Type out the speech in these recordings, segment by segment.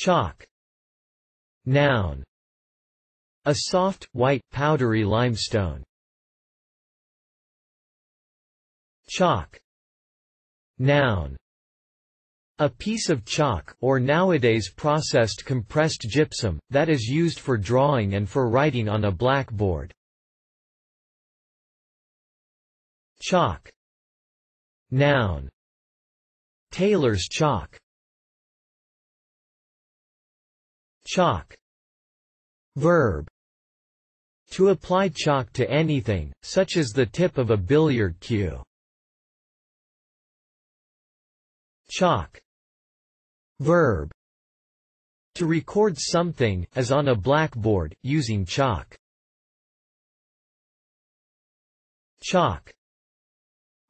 Chalk. Noun. A soft, white, powdery limestone. Chalk. Noun. A piece of chalk, or nowadays processed compressed gypsum, that is used for drawing and for writing on a blackboard. Chalk. Noun. Tailor's chalk. Chalk. Verb. To apply chalk to anything, such as the tip of a billiard cue. Chalk. Verb. To record something, as on a blackboard, using chalk. Chalk.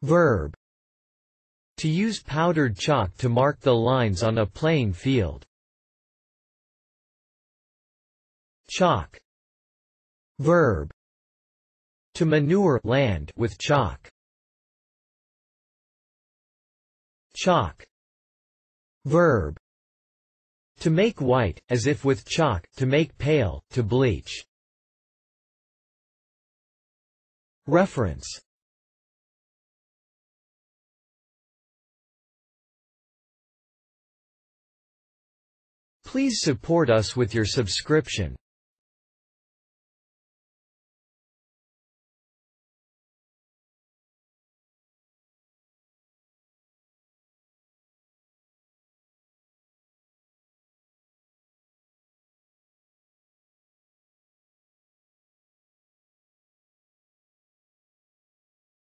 Verb. To use powdered chalk to mark the lines on a playing field. Chalk. Verb. To manure land with chalk. Chalk. Verb. To make white, as if with chalk, to make pale, to bleach. Reference. Please support us with your subscription.